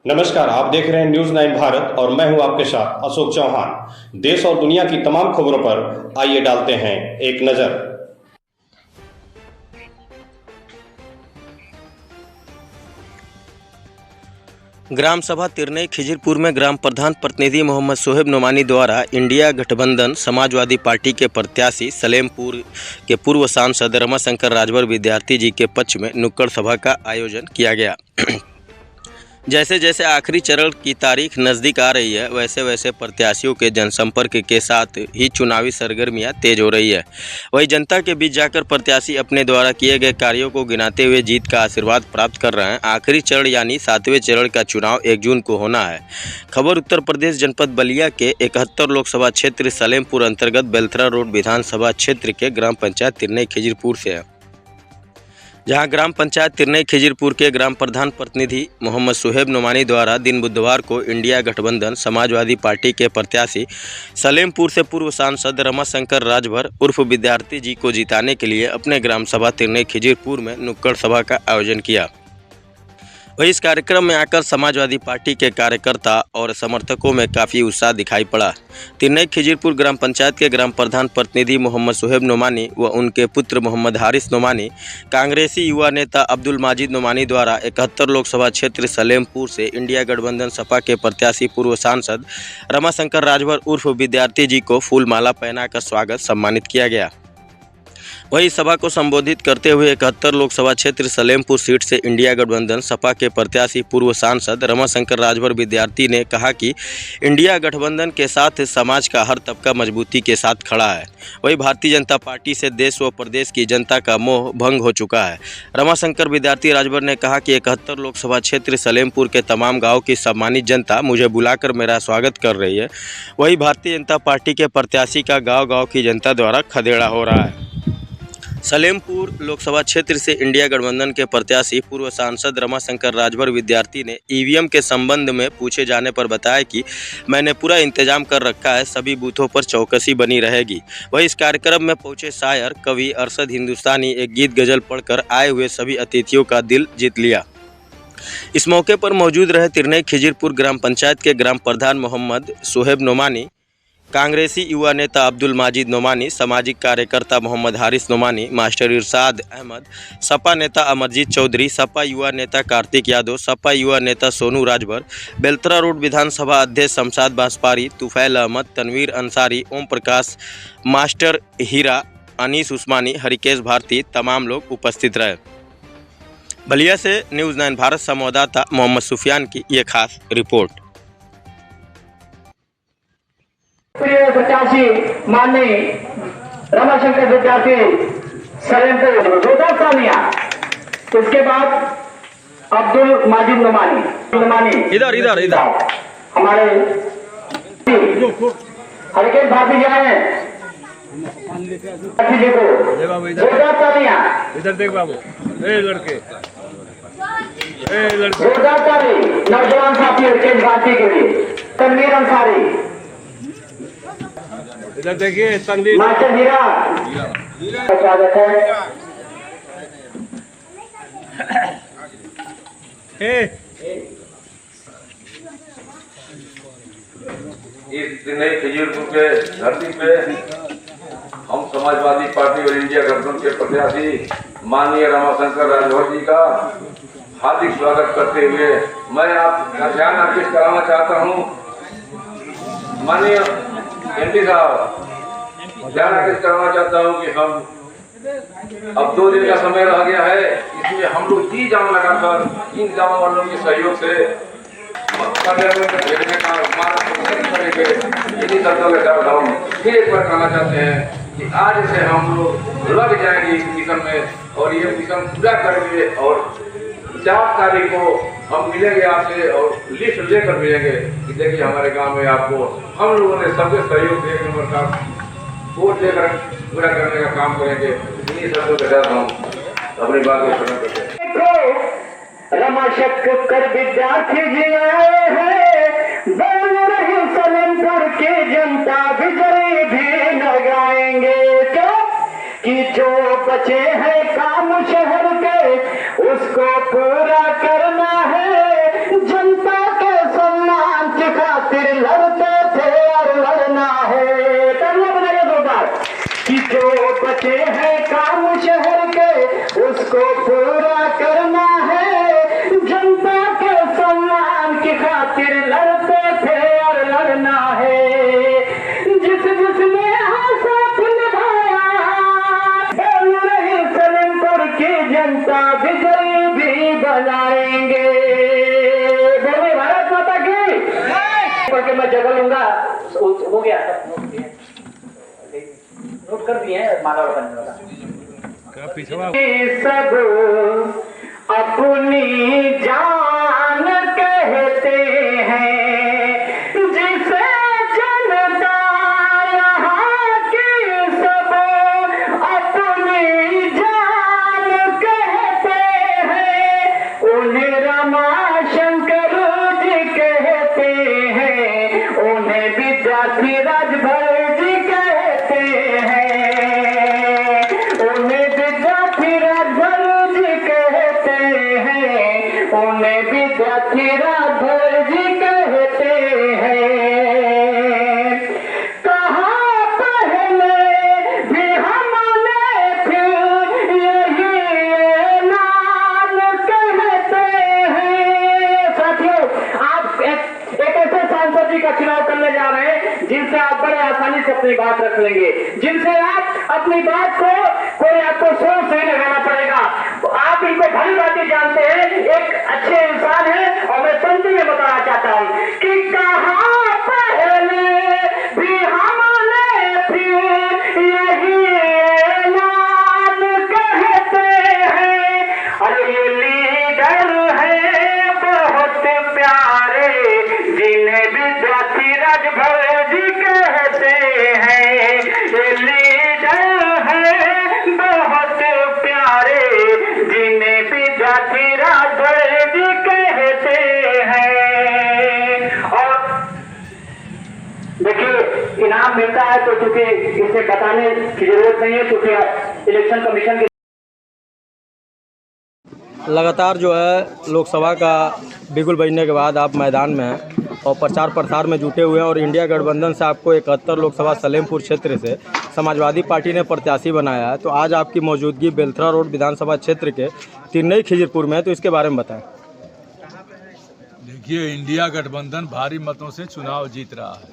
नमस्कार, आप देख रहे हैं न्यूज 9 भारत और मैं हूं आपके साथ अशोक चौहान। देश और दुनिया की तमाम खबरों पर आइए डालते हैं एक नजर। ग्राम सभा तिरनई खिजिरपुर में ग्राम प्रधान प्रतिनिधि मोहम्मद सोहेब नोमानी द्वारा इंडिया गठबंधन समाजवादी पार्टी के प्रत्याशी सलेमपुर के पूर्व सांसद रमाशंकर राजभर विद्यार्थी जी के पक्ष में नुक्कड़ सभा का आयोजन किया गया। जैसे जैसे आखिरी चरण की तारीख नज़दीक आ रही है, वैसे वैसे प्रत्याशियों के जनसंपर्क के साथ ही चुनावी सरगर्मियां तेज हो रही है। वही जनता के बीच जाकर प्रत्याशी अपने द्वारा किए गए कार्यों को गिनाते हुए जीत का आशीर्वाद प्राप्त कर रहे हैं। आखिरी चरण यानी 7वें चरण का चुनाव 1 जून को होना है। खबर उत्तर प्रदेश जनपद बलिया के 71 लोकसभा क्षेत्र सलेमपुर अंतर्गत बेलथरा रोड विधानसभा क्षेत्र के ग्राम पंचायत तिरनई खिजिरपुर से है, जहां ग्राम पंचायत तिरनई खिजिरपुर के ग्राम प्रधान प्रतिनिधि मोहम्मद सोहेब नोमानी द्वारा दिन बुधवार को इंडिया गठबंधन समाजवादी पार्टी के प्रत्याशी सलेमपुर से पूर्व सांसद रमाशंकर राजभर उर्फ विद्यार्थी जी को जिताने के लिए अपने ग्राम सभा तिरनई खिजिरपुर में नुक्कड़ सभा का आयोजन किया। वही इस कार्यक्रम में आकर समाजवादी पार्टी के कार्यकर्ता और समर्थकों में काफ़ी उत्साह दिखाई पड़ा। तिरनई खिजिरपुर ग्राम पंचायत के ग्राम प्रधान प्रतिनिधि मोहम्मद सोहेब नोमानी व उनके पुत्र मोहम्मद हारिस नोमानी, कांग्रेसी युवा नेता अब्दुल माजिद नोमानी द्वारा 71 लोकसभा क्षेत्र सलेमपुर से इंडिया गठबंधन सपा के प्रत्याशी पूर्व सांसद रमाशंकर राजभर उर्फ विद्यार्थी जी को फूलमाला पहनाकर स्वागत सम्मानित किया गया। वही सभा को संबोधित करते हुए 71 लोकसभा क्षेत्र सलेमपुर सीट से इंडिया गठबंधन सपा के प्रत्याशी पूर्व सांसद रमाशंकर राजभर विद्यार्थी ने कहा कि इंडिया गठबंधन के साथ समाज का हर तबका मजबूती के साथ खड़ा है। वही भारतीय जनता पार्टी से देश व प्रदेश की जनता का मोह भंग हो चुका है। रमाशंकर विद्यार्थी राजभर ने कहा कि 71 लोकसभा क्षेत्र सलेमपुर के तमाम गाँव की सम्मानित जनता मुझे बुलाकर मेरा स्वागत कर रही है। वही भारतीय जनता पार्टी के प्रत्याशी का गाँव-गाँव की जनता द्वारा खदेड़ा हो रहा है। सलेमपुर लोकसभा क्षेत्र से इंडिया गठबंधन के प्रत्याशी पूर्व सांसद रमाशंकर राजभर विद्यार्थी ने ईवीएम के संबंध में पूछे जाने पर बताया कि मैंने पूरा इंतजाम कर रखा है, सभी बूथों पर चौकसी बनी रहेगी। वहीं इस कार्यक्रम में पहुंचे शायर कवि अरशद हिंदुस्तानी एक गीत गजल पढ़कर आए हुए सभी अतिथियों का दिल जीत लिया। इस मौके पर मौजूद रहे तिरनई खिजिरपुर ग्राम पंचायत के ग्राम प्रधान मोहम्मद सोहेब नोमानी, कांग्रेसी युवा नेता अब्दुल माजिद नोमानी, सामाजिक कार्यकर्ता मोहम्मद हारिस नोमानी, मास्टर इरशाद अहमद, सपा नेता अमरजीत चौधरी, सपा युवा नेता कार्तिक यादव, सपा युवा नेता सोनू राजभर, बेलतरा रोड विधानसभा अध्यक्ष शमशाद बांसपारी, तुफैल अहमद, तनवीर अंसारी, ओम प्रकाश, मास्टर हीरा, अनीस उस्मानी, हरिकेश भारती तमाम लोग उपस्थित रहे। बलिया से न्यूज़ 9 भारत संवाददाता मोहम्मद सुफियान की ये खास रिपोर्ट। प्रिय प्रत्याशी माननीय रमाशंकर विद्यार्थी सलेमपुर जोरदार तालियां। इसके बाद अब्दुल माजिद नोमानी इधर इधर इधर हमारे हरिकेश भारती जी आए जी को जोरदार तालियां। इधर देख बाबू, ए लड़के जोरदार ताली नौजवान साथी हरिकेश भारती के लिए। तनवीर अंसारी, इधर देखिए, संदीप मास्टर हीरा, स्वागत है। इस तिरनई खिजिरपुर के धरती पे हम समाजवादी पार्टी और इंडिया गठबंधन के प्रत्याशी माननीय रमाशंकर राजभर जी का हार्दिक स्वागत करते हुए मैं आपका ध्यान आकृष्ट कराना चाहता हूँ। माननीय एमपी साहब, ध्यान आकृष्ट कराना चाहता हूँ कि हम अब 2 दिन का समय रह गया है, इसलिए हम लोग जी जान लगाकर इन गाँव वालों के सहयोग से भेजने का करेंगे। इन्हीं शब्दों के साथ हम फिर एक बार कहना चाहते हैं कि आज से हम लोग लग जाएंगे इस मिशन में और ये मिशन पूरा करेंगे और 4 तारीख को हम मिलेंगे आपसे और लिस्ट लेकर मिलेंगे कि देखिए हमारे गांव में आपको हम लोगों ने सबके सहयोग से 1 नंबर का वोट देकर पूरा करने का काम करेंगे। इन्हीं शब्दों के साथ हम अपनी बात को खत्म करते हैं। रमाशंकर विद्यार्थी जी आए हैं, बोल रही सलेमपुर की जनता विजयी भी लगाएंगे क्या कि जो बचे हैं काम शहर के उसको पूरा करना है जनता का। बजाएंगे। बोले भारत माता की पढ़ के मैं जगह लूंगा। हो गया, नोट कर दिए हैं माला बनने वाला। सब अपनी जान कहते हैं, जिसे जनता यहाँ की सब अपनी जान कहते हैं। उन्हें रमाशंकर जी कहते हैं, उन्हें विद्यार्थी राजभर जी कहते हैं, उन्हें विद्यार्थी राजभर जी कहते हैं, उन्हें विद्यार्थी राजभर जी कहते हैं। कहाँ पहले भी हमने फिर यही नाम कहते हैं। साथियों, आप एक ऐसे सांसद जी का चुनाव करने जा रहे हैं जिनसे आप बड़े आसानी से अपनी बात रख लेंगे, जिनसे आप अपनी बात को कोई आपको सोच नहीं लगाना पड़ेगा। आप इनको भली बातें जानते हैं, एक अच्छे इंसान है। और मैं पंक्ति में बताना चाहता हूं कि कहाँ पहले भी हमने फिर यही नाम कहते हैं। अरे ये लीडर है बहुत प्यारे, जिन्हें विद्यार्थी राजभर जी कहते हैं। ये लीडर है बहुत प्यारे, जिन्हें विद्यार्थी राजभर जी कहते हैं। और देखिए, इनाम मिलता है तो चूंकि इसे बताने की जरूरत नहीं है, क्योंकि इलेक्शन कमीशन के लगातार जो है लोकसभा का बिगुल बजने के बाद आप मैदान में हैं और प्रचार प्रसार में जुटे हुए हैं और इंडिया गठबंधन से आपको 71 लोकसभा सलेमपुर क्षेत्र से समाजवादी पार्टी ने प्रत्याशी बनाया है। तो आज आपकी मौजूदगी बेलथरा रोड विधानसभा क्षेत्र के तिरनई खिजरपुर में है, तो इसके बारे में बताएं। देखिए, इंडिया गठबंधन भारी मतों से चुनाव जीत रहा है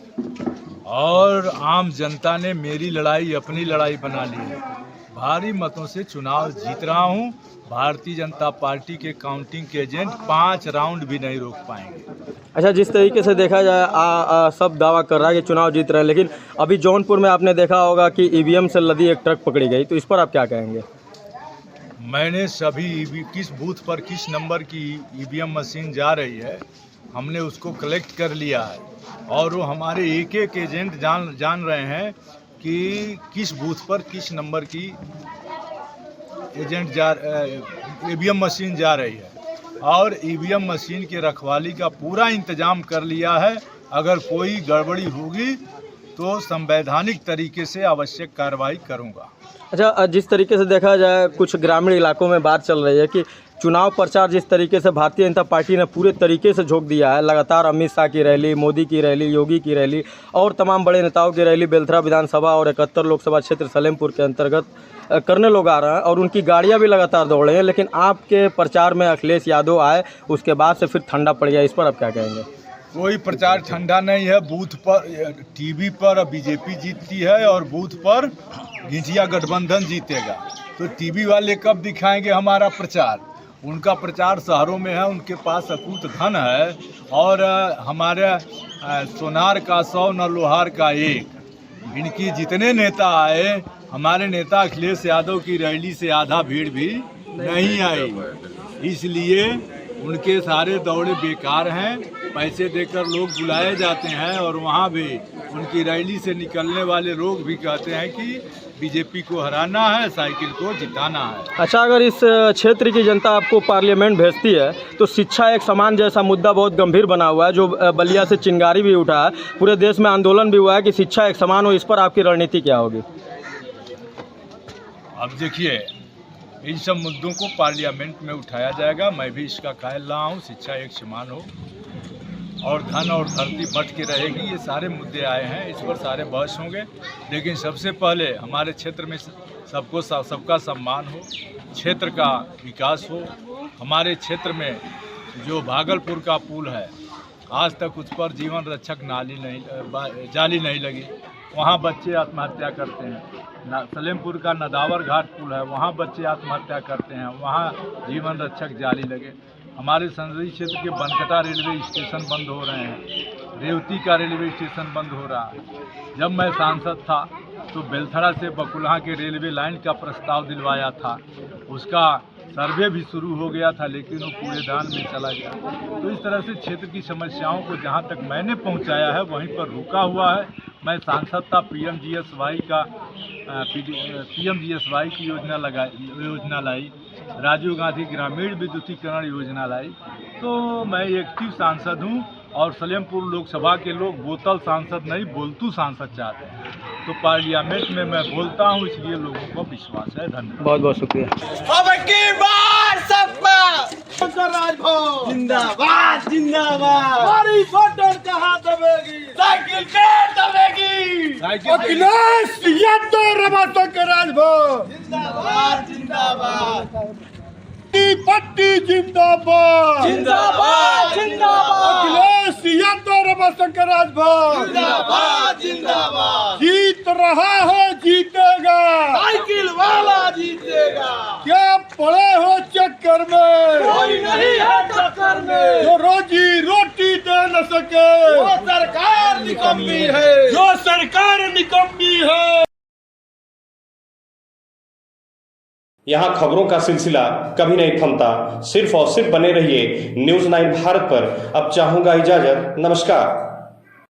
और आम जनता ने मेरी लड़ाई अपनी लड़ाई बना ली है। भारी मतों से चुनाव जीत रहा हूं। भारतीय जनता पार्टी के काउंटिंग के एजेंट 5 राउंड भी नहीं रोक पाएंगे। अच्छा, जिस तरीके से देखा जाए सब दावा कर रहा है कि चुनाव जीत रहे हैं, लेकिन अभी जौनपुर में आपने देखा होगा कि ईवीएम से लदी एक ट्रक पकड़ी गई, तो इस पर आप क्या कहेंगे? मैंने सभी किस बूथ पर किस नंबर की ईवीएम मशीन जा रही है, हमने उसको कलेक्ट कर लिया है और वो हमारे एक एक एजेंट जान रहे हैं कि किस बूथ पर किस नंबर की ईवीएम मशीन जा रही है और ईवीएम मशीन के रखवाली का पूरा इंतजाम कर लिया है। अगर कोई गड़बड़ी होगी तो संवैधानिक तरीके से आवश्यक कार्रवाई करूंगा। अच्छा, जिस तरीके से देखा जाए कुछ ग्रामीण इलाकों में बात चल रही है कि चुनाव प्रचार जिस तरीके से भारतीय जनता पार्टी ने पूरे तरीके से झोंक दिया है, लगातार अमित शाह की रैली, मोदी की रैली, योगी की रैली और तमाम बड़े नेताओं की रैली बेलथरा विधानसभा और 71 लोकसभा क्षेत्र सलेमपुर के अंतर्गत करने लोग आ रहे हैं और उनकी गाड़ियां भी लगातार दौड़ रही हैं। लेकिन आपके प्रचार में अखिलेश यादव आए, उसके बाद से फिर ठंडा पड़ गया, इस पर आप क्या कहेंगे? कोई प्रचार ठंडा नहीं है। बूथ पर टीवी पर बीजेपी जीतती है और बूथ पर इंडिया गठबंधन जीतेगा। तो टीवी वाले कब दिखाएंगे हमारा प्रचार? उनका प्रचार शहरों में है, उनके पास अकूत धन है और हमारे सोनार का 100 न लोहार का 1। इनकी जितने नेता आए, हमारे नेता अखिलेश यादव की रैली से आधा भीड़ भी नहीं आई, इसलिए उनके सारे दौड़े बेकार हैं। पैसे देकर लोग बुलाए जाते हैं और वहाँ भी उनकी रैली से निकलने वाले लोग भी कहते हैं कि बीजेपी को हराना है, साइकिल को जिताना है। अच्छा, अगर इस क्षेत्र की जनता आपको पार्लियामेंट भेजती है तो शिक्षा एक समान जैसा मुद्दा बहुत गंभीर बना हुआ है, जो बलिया से चिंगारी भी उठा है, पूरे देश में आंदोलन भी हुआ है कि शिक्षा एक समान हो। इस पर आपकी रणनीति क्या होगी? अब देखिए, इन सब मुद्दों को पार्लियामेंट में उठाया जाएगा। मैं भी इसका कायल रहा हूँ, शिक्षा एक समान हो और धन और धरती बट के रहेगी। ये सारे मुद्दे आए हैं, इस पर सारे बहस होंगे। लेकिन सबसे पहले हमारे क्षेत्र में सबका सम्मान हो, क्षेत्र का विकास हो। हमारे क्षेत्र में जो भागलपुर का पुल है, आज तक उस पर जीवन रक्षक जाली नहीं लगी। वहाँ बच्चे आत्महत्या करते हैं। सलेमपुर का नदावर घाट पुल है, वहाँ बच्चे आत्महत्या करते हैं, वहाँ जीवन रक्षक जाली लगे। हमारे संसदीय क्षेत्र के बनकटा रेलवे स्टेशन बंद हो रहे हैं, रेवती का रेलवे स्टेशन बंद हो रहा है। जब मैं सांसद था तो बेलथरा से बकुलहा के रेलवे लाइन का प्रस्ताव दिलवाया था, उसका सर्वे भी शुरू हो गया था, लेकिन वो कूड़ेदान में चला गया। तो इस तरह से क्षेत्र की समस्याओं को जहाँ तक मैंने पहुँचाया है वहीं पर रुका हुआ है। मैं सांसद था, पीएमजीएसवाई की योजना लाई, राजीव गांधी ग्रामीण विद्युतीकरण योजना लाई। तो मैं एक्टिव सांसद हूँ और सलेमपुर लोकसभा के लोग बोतल सांसद नहीं, बोलतू सांसद चाहते हैं। तो पार्लियामेंट में मैं बोलता हूँ, इसलिए लोगों को विश्वास है। धन्यवाद। बहुत बहुत शुक्रिया। जिंदाबाद जिंदाबाद, हमारी वोटर कहाँ दबेगी, साइकिल पे दबेगी, अखिलेश यादव रमाशंकर राजभर जिंदाबाद जिंदाबाद, पट्टी जिंदाबाद जिंदाबाद जिंदाबाद, अखिलेश यादव रमाशंकर राजभर जिंदाबाद जिंदाबाद, जीत रहा है जीतेगा, साइकिल वाला जीतेगा, क्या पड़े हो चक्कर में, कोई नहीं है टक्कर में, जो रोजी रोटी दे न सके वो सरकार निकम्मी है, जो सरकार निकम्मी है। यहाँ खबरों का सिलसिला कभी नहीं थमता। सिर्फ और सिर्फ बने रहिए न्यूज़ 9 भारत पर। अब चाहूंगा इजाजत। नमस्कार।